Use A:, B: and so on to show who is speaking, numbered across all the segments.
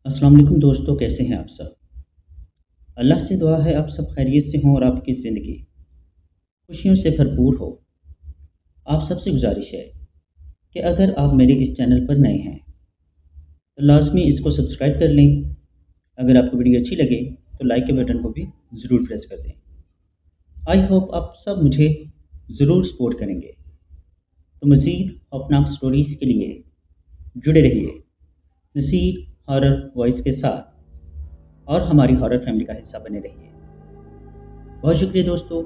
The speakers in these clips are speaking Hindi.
A: अस्सलाम वालेकुम दोस्तों, कैसे हैं आप सब? अल्लाह से दुआ है आप सब खैरियत से हों और आपकी ज़िंदगी खुशियों से भरपूर हो। आप सबसे गुज़ारिश है कि अगर आप मेरे इस चैनल पर नए हैं तो लाज़मी इसको सब्सक्राइब कर लें। अगर आपको वीडियो अच्छी लगे तो लाइक के बटन को भी ज़रूर प्रेस कर दें। आई होप आप सब मुझे ज़रूर सपोर्ट करेंगे। तो मज़ीद खौफनाक स्टोरीज़ के लिए जुड़े रहिए नसीर हॉरर वॉइस के साथ और हमारी हॉरर फैमिली का हिस्सा बने रहिए। बहुत शुक्रिया दोस्तों।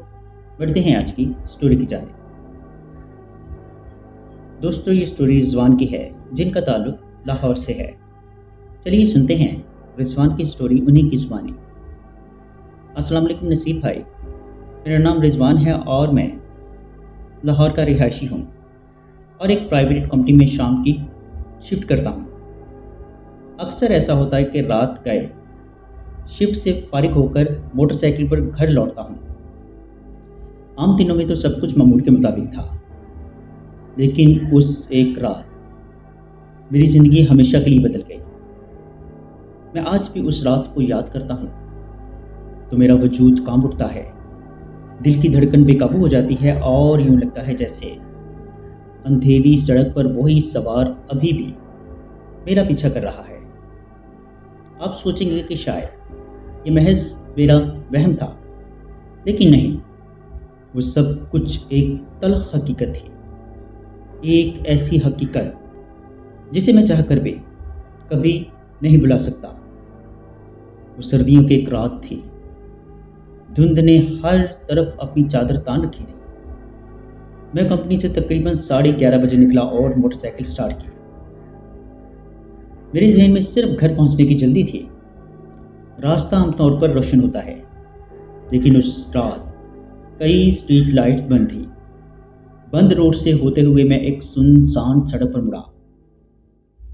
A: बढ़ते हैं आज की स्टोरी की जानिब। दोस्तों, ये स्टोरी रिजवान की है जिनका ताल्लुक लाहौर से है। चलिए सुनते हैं रिजवान की स्टोरी उन्हीं की ज़ुबानी। अस्सलाम वालेकुम नसीब भाई, मेरा नाम रिजवान है और मैं लाहौर का रिहायशी हूँ और एक प्राइवेट कंपनी में शाम की शिफ्ट करता हूँ। अक्सर ऐसा होता है कि रात गए शिफ्ट से फारिग होकर मोटरसाइकिल पर घर लौटता हूँ। आम दिनों में तो सब कुछ मामूल के मुताबिक था, लेकिन उस एक रात मेरी ज़िंदगी हमेशा के लिए बदल गई। मैं आज भी उस रात को याद करता हूँ तो मेरा वजूद कांप उठता है, दिल की धड़कन बेकाबू हो जाती है और यूं लगता है जैसे अंधेरी सड़क पर वही सवार अभी भी मेरा पीछा कर रहा है। आप सोचेंगे कि शायद ये महज मेरा वहम था, लेकिन नहीं, वो सब कुछ एक तल्ख हकीकत थी। एक ऐसी हकीकत जिसे मैं चाहकर भी कभी नहीं भुला सकता। वो सर्दियों की एक रात थी। धुंध ने हर तरफ अपनी चादर तान रखी थी। मैं कंपनी से तकरीबन 11:30 बजे निकला और मोटरसाइकिल स्टार्ट की। मेरे जहन में सिर्फ घर पहुंचने की जल्दी थी। रास्ता आमतौर पर रोशन होता है, लेकिन उस रात कई स्ट्रीट लाइट्स बंद थी। बंद रोड से होते हुए मैं एक सुनसान सड़क पर मुड़ा।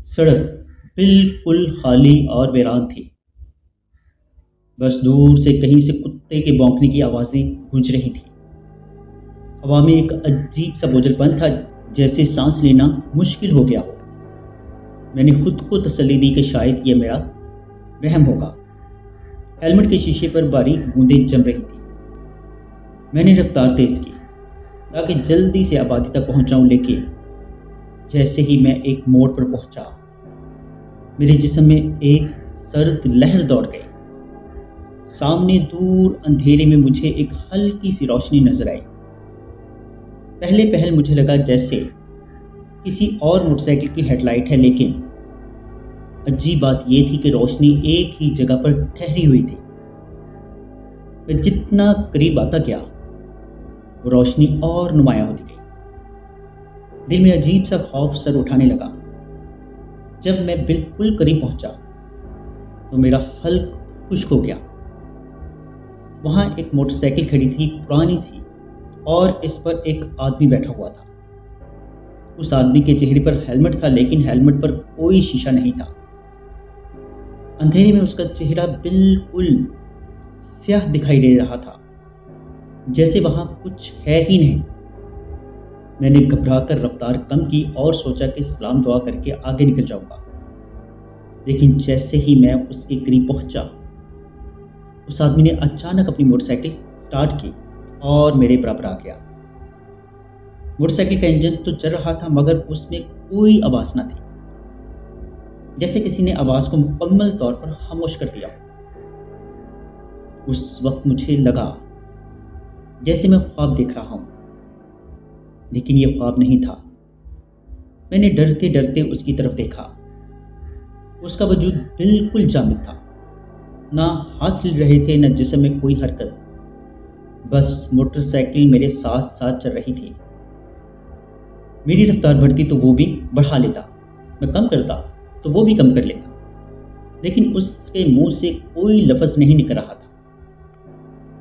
A: सड़क बिल्कुल खाली और वीरान थी। बस दूर से कहीं से कुत्ते के भौंकने की आवाज़ें गूंज रही थी। हवा में एक अजीब सा बोझलपन था, जैसे सांस लेना मुश्किल हो गया हो। मैंने खुद को तसल्ली दी कि शायद ये मेरा वहम होगा। हेलमेट के शीशे पर बारीक बूंदें जम रही थी। मैंने रफ्तार तेज की ताकि जल्दी से आबादी तक पहुंच जाऊं, लेकिन जैसे ही मैं एक मोड़ पर पहुंचा, मेरे जिस्म में एक सर्द लहर दौड़ गई। सामने दूर अंधेरे में मुझे एक हल्की सी रोशनी नजर आई। पहले पहल मुझे लगा जैसे किसी और मोटरसाइकिल की हेडलाइट है, लेकिन अजीब बात यह थी कि रोशनी एक ही जगह पर ठहरी हुई थी। मैं जितना करीब आता गया, वो रोशनी और नुमाया होती गई। दिल में अजीब सा खौफ सर उठाने लगा। जब मैं बिल्कुल करीब पहुंचा तो मेरा हल्क खुश्क हो गया। वहां एक मोटरसाइकिल खड़ी थी, पुरानी सी, और इस पर एक आदमी बैठा हुआ था। उस आदमी के चेहरे पर हेलमेट था, लेकिन हेलमेट पर कोई शीशा नहीं था। अंधेरे में उसका चेहरा बिल्कुल स्याह दिखाई दे रहा था, जैसे वहां कुछ है ही नहीं। मैंने घबराकर रफ्तार कम की और सोचा कि सलाम दुआ करके आगे निकल जाऊंगा, लेकिन जैसे ही मैं उसके करीब पहुंचा, उस आदमी ने अचानक अपनी मोटरसाइकिल स्टार्ट की और मेरे बराबर आ गया। मोटरसाइकिल का इंजन तो चल रहा था, मगर उसमें कोई आवाज न थी, जैसे किसी ने आवाज को मुकम्मल तौर पर खामोश कर दिया। उस वक्त मुझे लगा जैसे मैं ख्वाब देख रहा हूं, लेकिन यह ख्वाब नहीं था। मैंने डरते डरते उसकी तरफ देखा। उसका वजूद बिल्कुल जामिद था। ना हाथ हिल रहे थे, न जिस्म में कोई हरकत। बस मोटरसाइकिल मेरे साथ साथ चल रही थी। मेरी रफ्तार बढ़ती तो वो भी बढ़ा लेता, मैं कम करता तो वो भी कम कर लेता, लेकिन उसके मुंह से कोई लफ्ज नहीं निकल रहा था।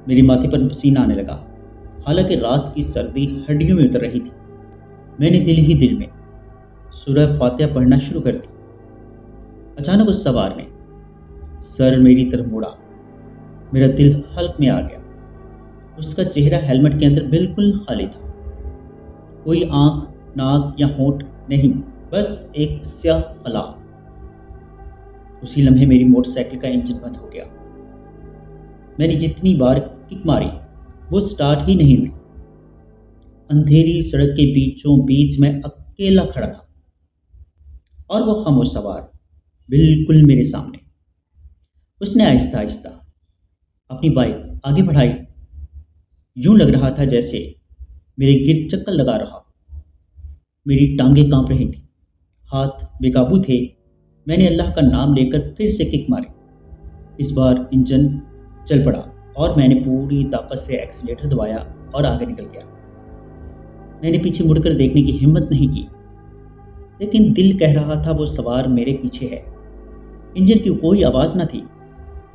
A: मेरे माथे पर पसीना आने लगा, हालांकि रात की सर्दी हड्डियों में उतर रही थी। मैंने दिल ही दिल में सूरह फातिहा पढ़ना शुरू कर दी। अचानक उस सवार ने सर मेरी तरफ मुड़ा। मेरा दिल हल्क में आ गया। उसका चेहरा हेलमेट के अंदर बिल्कुल खाली था। कोई आंख, नाक या होंठ नहीं, बस एक स्याह फला। उसी लम्हे मेरी मोटरसाइकिल का इंजन बंद हो गया। मैंने जितनी बार किक मारी वो स्टार्ट ही नहीं हुई। अंधेरी सड़क के बीचों बीच मैं अकेला खड़ा था और वो खामोश सवार बिल्कुल मेरे सामने। उसने आहिस्ता आहिस्ता अपनी बाइक आगे बढ़ाई। यूं लग रहा था जैसे मेरे गिर चक्कर लगा रहा। मेरी टांगें कांप रही थी, हाथ बेकाबू थे। मैंने अल्लाह का नाम लेकर फिर से किक मारी। इस बार इंजन चल पड़ा और मैंने पूरी ताकत से एक्सीलेटर दबाया और आगे निकल गया। मैंने पीछे मुड़कर देखने की हिम्मत नहीं की, लेकिन दिल कह रहा था वो सवार मेरे पीछे है। इंजन की कोई आवाज़ न थी,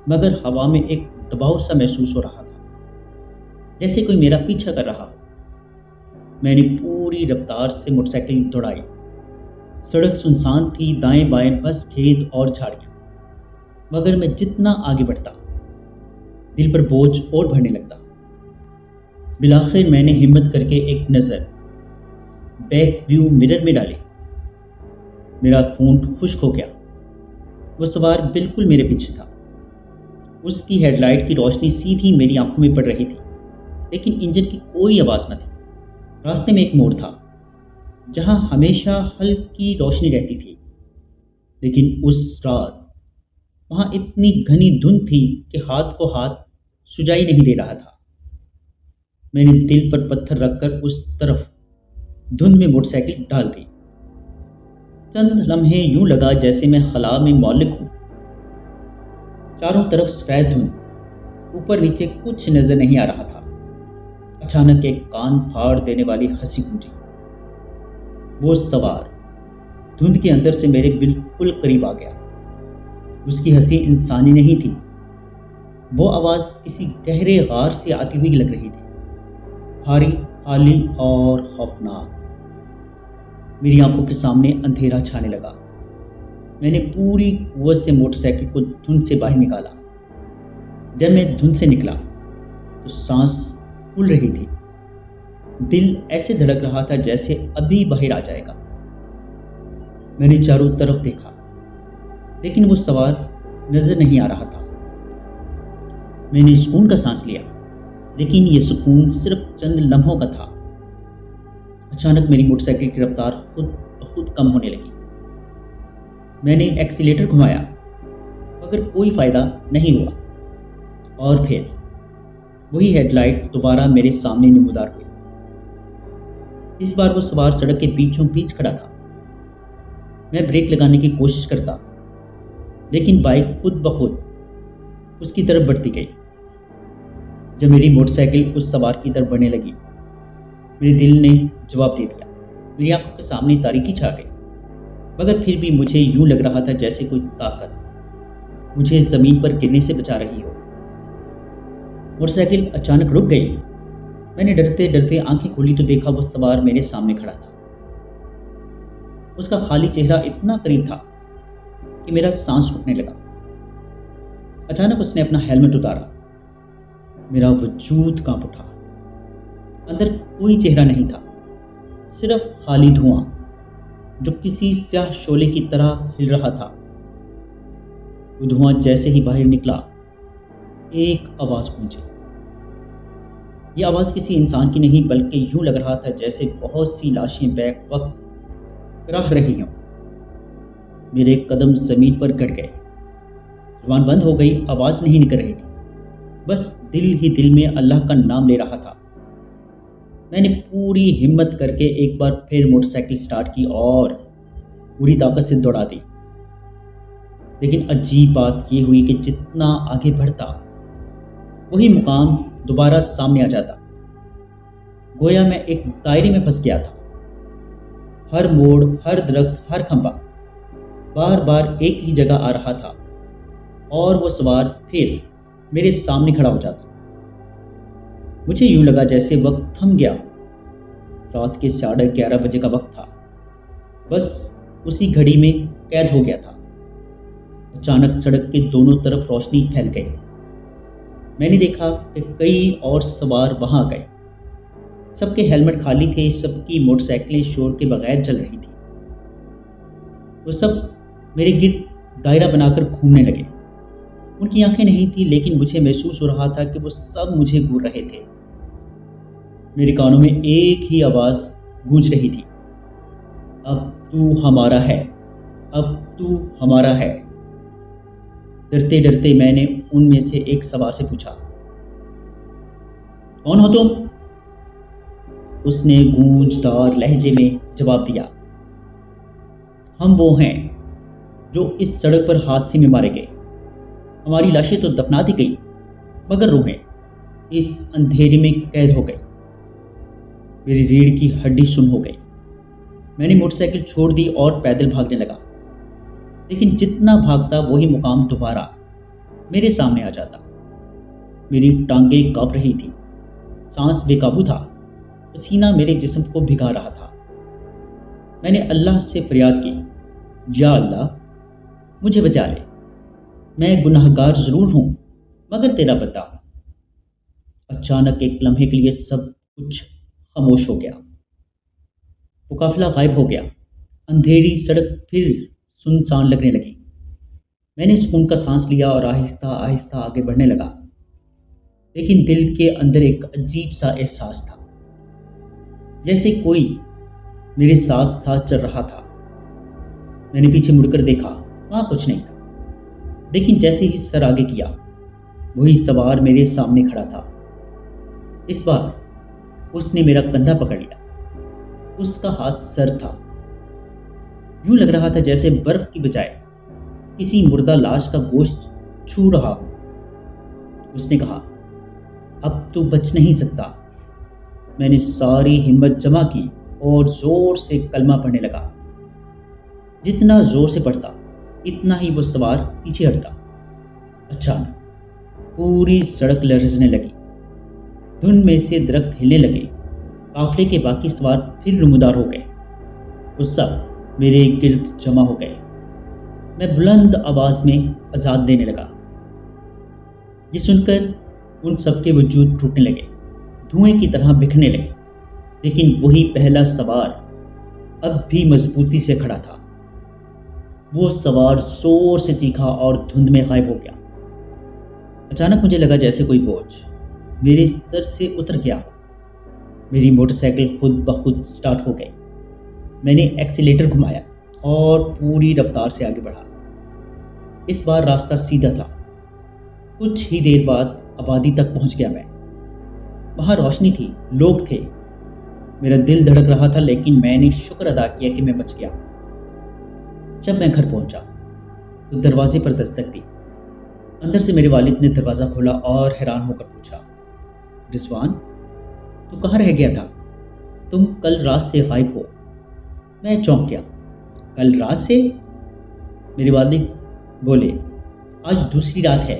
A: मगर हवा में एक दबाव सा महसूस हो रहा था, जैसे कोई मेरा पीछा कर रहा हो। मैंने पूरी रफ्तार से मोटरसाइकिल दौड़ाई। सड़क सुनसान थी, दाएं बाएं बस खेत और झाड़ियां। मगर मैं जितना आगे बढ़ता, दिल पर बोझ और बढ़ने लगता। बिलाखिर मैंने हिम्मत करके एक नज़र बैक व्यू मिरर में डाली। मेरा खून खुश्क हो गया। वो सवार बिल्कुल मेरे पीछे था। उसकी हेडलाइट की रोशनी सीधी मेरी आंखों में पड़ रही थी, लेकिन इंजन की कोई आवाज़ न थी। रास्ते में एक मोड़ था जहां हमेशा हल्की रोशनी रहती थी, लेकिन उस रात वहां इतनी घनी धुंध थी कि हाथ को हाथ सुझाई नहीं दे रहा था। मैंने दिल पर पत्थर रखकर उस तरफ धुंध में मोटरसाइकिल डाल दी। चंद लम्हे यूं लगा जैसे मैं खला में मौलिक हूं। चारों तरफ सफेद धुंध, ऊपर नीचे कुछ नजर नहीं आ रहा था। अचानक एक कान फाड़ देने वाली हंसी गूंजी। वो सवार धुंध के अंदर से मेरे बिल्कुल करीब आ गया। उसकी हंसी इंसानी नहीं थी। वो आवाज किसी गहरे गार से आती हुई लग रही थी, भारी, खाली और खौफनाक। मेरी आंखों के सामने अंधेरा छाने लगा। मैंने पूरी कुव्वत से मोटरसाइकिल को धुंध से बाहर निकाला। जब मैं धुंध से निकला तो सांस फूल रही थी। दिल ऐसे धड़क रहा था जैसे अभी बाहर आ जाएगा। मैंने चारों तरफ देखा, लेकिन वो सवार नजर नहीं आ रहा था। मैंने सुकून का सांस लिया, लेकिन ये सुकून सिर्फ चंद लम्हों का था। अचानक मेरी मोटरसाइकिल की रफ्तार खुद ब खुद कम होने लगी। मैंने एक्सीलेटर घुमाया, मगर कोई फायदा नहीं हुआ। और फिर वही हेडलाइट दोबारा मेरे सामने नमूदार हुई। इस बार वो सवार सड़क के बीचों बीच खड़ा था। मैं ब्रेक लगाने की कोशिश करता, लेकिन बाइक खुद ब खुद उसकी तरफ बढ़ती गई। जब मेरी मोटरसाइकिल उस सवार की तरफ बढ़ने लगी, मेरे दिल ने जवाब दे दिया। मेरी आंखों के सामने तारीकी छा गई, मगर फिर भी मुझे यूं लग रहा था जैसे कोई ताकत मुझे जमीन पर गिरने से बचा रही हो। मोटरसाइकिल अचानक रुक गई। मैंने डरते डरते आंखें खोली तो देखा वो सवार मेरे सामने खड़ा था। उसका खाली चेहरा इतना करीब था कि मेरा सांस रुकने लगा। अचानक उसने अपना हेलमेट उतारा। मेरा वजूद कांप उठा। अंदर कोई चेहरा नहीं था, सिर्फ खाली धुआं जो किसी स्याह शोले की तरह हिल रहा था। वो धुआं जैसे ही बाहर निकला, एक आवाज गूंजी। ये आवाज किसी इंसान की नहीं, बल्कि यूं लग रहा था जैसे बहुत सी लाशें बैक वक्त राह रही हों। मेरे कदम जमीन पर गड़ गए। जुबान बंद हो गई, आवाज नहीं निकल रही थी। बस दिल ही दिल में अल्लाह का नाम ले रहा था। मैंने पूरी हिम्मत करके एक बार फिर मोटरसाइकिल स्टार्ट की और पूरी ताकत से दौड़ा दी। लेकिन अजीब बात यह हुई कि जितना आगे बढ़ता, वही मुकाम दोबारा सामने आ जाता। गोया मैं एक दायरे में फंस गया था। हर मोड़, हर दरख्त, हर खंभा बार बार एक ही जगह आ रहा था और वो सवार फिर मेरे सामने खड़ा हो जाता। मुझे यूं लगा जैसे वक्त थम गया। रात के 11:30 बजे का वक्त था। बस उसी घड़ी में कैद हो गया था। अचानक सड़क के दोनों तरफ रोशनी फैल गई। मैंने देखा कि कई और सवार वहां आ गए। सबके हेलमेट खाली थे, सबकी मोटरसाइकिलें शोर के बगैर चल रही थी। वो सब मेरे गिर्द दायरा बनाकर घूमने लगे। उनकी आंखें नहीं थी, लेकिन मुझे महसूस हो रहा था कि वो सब मुझे घूर रहे थे। मेरे कानों में एक ही आवाज गूंज रही थी, अब तू हमारा है, अब तू हमारा है। डरते डरते मैंने उनमें से एक सवार से पूछा, कौन हो तुम? उसने गूंजदार लहजे में जवाब दिया, हम वो हैं जो इस सड़क पर हादसे में मारे गए। हमारी लाशें तो दफना दी गई, मगर रूहें इस अंधेरे में कैद हो गई। मेरी रीढ़ की हड्डी सुन्न हो गई। मैंने मोटरसाइकिल छोड़ दी और पैदल भागने लगा, लेकिन जितना भागता वही मुकाम दोबारा मेरे सामने आ जाता। मेरी टांगें कांप रही थी, सांस बेकाबू था, पसीना मेरे जिस्म को भिगा रहा था। मैंने अल्लाह से फरियाद की, या अल्लाह मुझे बचा ले, मैं गुनाहगार जरूर हूं मगर तेरा बंदा हूं। अचानक एक लम्हे के लिए सब कुछ खामोश हो गया। वो काफिला गायब हो गया। अंधेरी सड़क फिर सुनसान लगने लगी। मैंने सुकून का सांस लिया और आहिस्ता आहिस्ता आगे बढ़ने लगा, लेकिन दिल के अंदर एक अजीब सा एहसास था, जैसे कोई मेरे साथ साथ चल रहा था। मैंने पीछे मुड़कर देखा, वहां कुछ नहीं था, लेकिन जैसे ही सर आगे किया, वही सवार मेरे सामने खड़ा था। इस बार उसने मेरा कंधा पकड़ लिया। उसका हाथ सर था। यूं लग रहा था जैसे बर्फ की बजाय किसी मुर्दा लाश का गोश्त छू रहा हो। उसने कहा, अब तू बच नहीं सकता। मैंने सारी हिम्मत जमा की और जोर से कलमा पढ़ने लगा। जितना जोर से पढ़ता, इतना ही वो सवार पीछे हटता। अचानक पूरी सड़क लरजने लगी। धुंध में से दरख्त हिलने लगे। काफले के बाकी सवार फिर रुमुदार हो गए। वो सब मेरे गिर्द जमा हो गए। मैं बुलंद आवाज में आजाद देने लगा। ये सुनकर उन सबके वजूद टूटने लगे, धुएं की तरह बिखरने लगे, लेकिन वही पहला सवार अब भी मजबूती से खड़ा था। वो सवार जोर से चीखा और धुंध में गायब हो गया। अचानक मुझे लगा जैसे कोई बोझ मेरे सर से उतर गया हो। मेरी मोटरसाइकिल खुद ब खुद स्टार्ट हो गई। मैंने एक्सीलेटर घुमाया और पूरी रफ्तार से आगे बढ़ा। इस बार रास्ता सीधा था। कुछ ही देर बाद आबादी तक पहुंच गया मैं। वहां रोशनी थी, लोग थे। मेरा दिल धड़क रहा था, लेकिन मैंने शुक्र अदा किया कि मैं बच गया। जब मैं घर पहुंचा तो दरवाजे पर दस्तक दी। अंदर से मेरे वालिद ने दरवाजा खोला और हैरान होकर पूछा, रिजवान, तू कहाँ रह गया था? तुम कल रात से गायब हो। मैं चौंक गया। कल रात से? मेरे वालिद बोले, आज दूसरी रात है।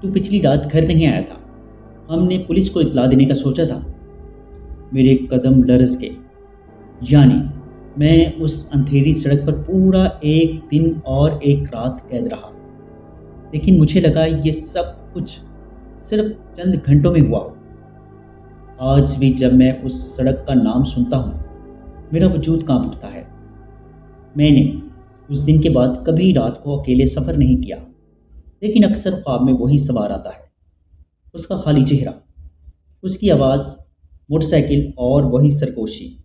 A: तू पिछली रात घर नहीं आया था। हमने पुलिस को इत्तला देने का सोचा था। मेरे कदम लरज गए। यानी मैं उस अंधेरी सड़क पर पूरा एक दिन और एक रात कैद रहा। लेकिन मुझे लगा ये सब कुछ सिर्फ चंद घंटों में हुआ हो। आज भी जब मैं उस सड़क का नाम सुनता हूँ, मेरा वजूद कांप उठता है। मैंने उस दिन के बाद कभी रात को अकेले सफ़र नहीं किया, लेकिन अक्सर ख्वाब में वही सवार आता है। उसका खाली चेहरा, उसकी आवाज़, मोटरसाइकिल और वही सरगोशी।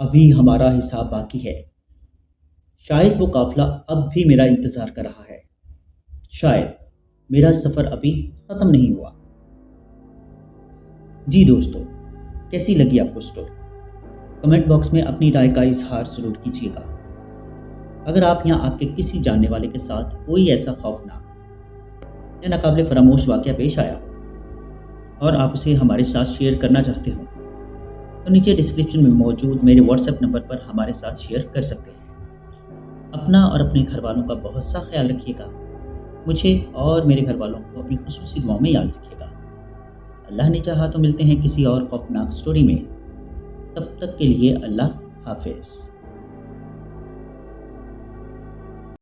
A: अभी हमारा हिसाब बाकी है। शायद वो काफिला अब भी मेरा इंतज़ार कर रहा है। शायद मेरा सफ़र अभी ख़त्म नहीं हुआ। जी दोस्तों, कैसी लगी आपको स्टोरी? कमेंट बॉक्स में अपनी राय का इजहार ज़रूर कीजिएगा। अगर आप यहाँ आपके किसी जानने वाले के साथ कोई ऐसा खौफनाक या नाकाबिले फरामोश वाक़या पेश आया और आप उसे हमारे साथ शेयर करना चाहते हो, तो नीचे डिस्क्रिप्शन में मौजूद मेरे व्हाट्सएप नंबर पर हमारे साथ शेयर कर सकते हैं। अपना और अपने घर वालों का बहुत सा ख्याल रखिएगा। मुझे और मेरे घर वालों को अपनी खुसूसी दुआओं में याद रखिएगा। अल्लाह ने चाहा तो मिलते हैं किसी और खौफनाक स्टोरी में। तब तक के लिए अल्लाह हाफिज़।